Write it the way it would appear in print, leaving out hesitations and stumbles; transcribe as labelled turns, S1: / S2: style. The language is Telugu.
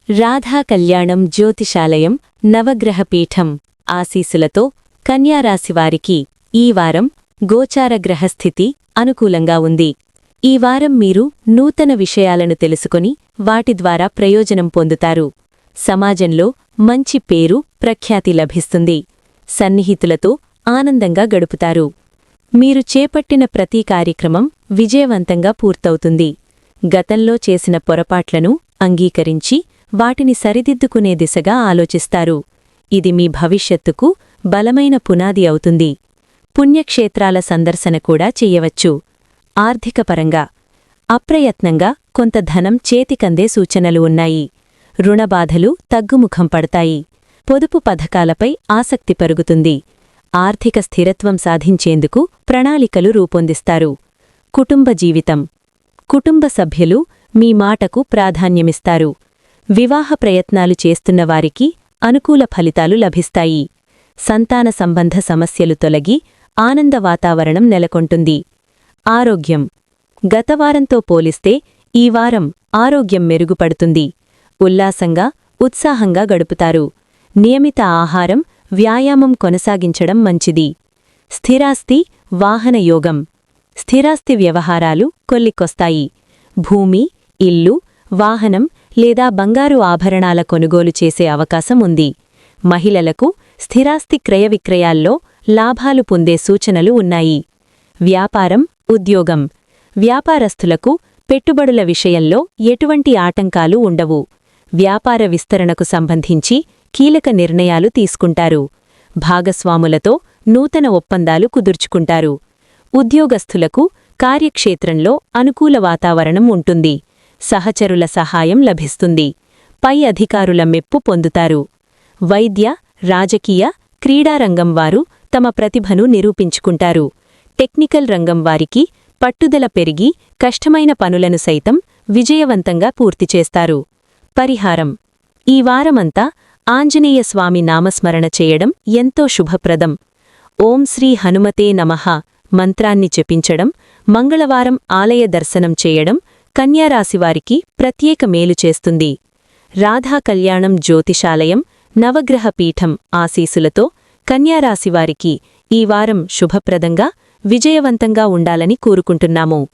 S1: రాధా కళ్యాణం జ్యోతిషాలయం నవగ్రహపీఠం ఆశీస్సులతో కన్యారాశివారికి ఈ వారం గోచార గ్రహస్థితి అనుకూలంగా ఉంది. ఈ వారం మీరు నూతన విషయాలను తెలుసుకొని వాటి ద్వారా ప్రయోజనం పొందుతారు. సమాజంలో మంచి పేరు ప్రఖ్యాతి లభిస్తుంది. సన్నిహితులతో ఆనందంగా గడుపుతారు. మీరు చేపట్టిన ప్రతి కార్యక్రమం విజయవంతంగా పూర్తవుతుంది. గతంలో చేసిన పొరపాట్లను అంగీకరించి వాటిని సరిదిద్దుకునే దిశగా ఆలోచిస్తారు. ఇది మీ భవిష్యత్తుకు బలమైన పునాది అవుతుంది. పుణ్యక్షేత్రాల సందర్శన కూడా చెయ్యవచ్చు. ఆర్థికపరంగా అప్రయత్నంగా కొంత ధనం చేతికందే సూచనలు ఉన్నాయి. రుణబాధలు తగ్గుముఖం పడతాయి. పొదుపు పథకాలపై ఆసక్తి పెరుగుతుంది. ఆర్థిక స్థిరత్వం సాధించేందుకు ప్రణాళికలు రూపొందిస్తారు. కుటుంబ జీవితం కుటుంబ సభ్యులు మీ మాటకు ప్రాధాన్యమిస్తారు. వివాహ ప్రయత్నాలు చేస్తున్నవారికి అనుకూల ఫలితాలు లభిస్తాయి. సంతాన సంబంధ సమస్యలు తొలగి ఆనంద వాతావరణం నెలకొంటుంది. ఆరోగ్యం గతవారంతో పోలిస్తే ఈ వారం ఆరోగ్యం మెరుగుపడుతుంది. ఉల్లాసంగా ఉత్సాహంగా గడుపుతారు. నియమిత ఆహారం వ్యాయామం కొనసాగించడం మంచిది. స్థిరాస్తి వాహన యోగం స్థిరాస్తి వ్యవహారాలు కొల్లికొస్తాయి. భూమి ఇల్లు వాహనం లేదా బంగారు ఆభరణాల కొనుగోలు చేసే అవకాశం ఉంది. మహిళలకు స్థిరాస్తి క్రయ విక్రయాల్లో లాభాలు పొందే సూచనలు ఉన్నాయి. వ్యాపారం ఉద్యోగం వ్యాపారస్తులకు పెట్టుబడుల విషయంలో ఎటువంటి ఆటంకాలు ఉండవు. వ్యాపార విస్తరణకు సంబంధించి కీలక నిర్ణయాలు తీసుకుంటారు. భాగస్వాములతో నూతన ఒప్పందాలు కుదుర్చుకుంటారు. ఉద్యోగస్థులకు కార్యక్షేత్రంలో అనుకూల వాతావరణం ఉంటుంది. సహచరుల సహాయం లభిస్తుంది. పై అధికారుల మెప్పు పొందుతారు. వైద్య రాజకీయ క్రీడారంగం వారు తమ ప్రతిభను నిరూపించుకుంటారు. టెక్నికల్ రంగం వారికి పట్టుదల పెరిగి కష్టమైన పనులను సైతం విజయవంతంగా పూర్తిచేస్తారు. పరిహారం ఈ వారమంతా ఆంజనేయ స్వామి నామస్మరణ చేయడం ఎంతో శుభప్రదం. ఓం శ్రీ హనుమతే నమః మంత్రాన్ని జపించడం, మంగళవారం ఆలయ దర్శనం చేయడం కన్యారాశివారికి ప్రత్యేక మేలు చేస్తుంది. రాధా కళ్యాణం జ్యోతిషాలయం నవగ్రహ పీఠం ఆశీసులతో కన్యారాశివారికి ఈ వారం శుభప్రదంగా విజయవంతంగా ఉండాలని కోరుకుంటున్నాము.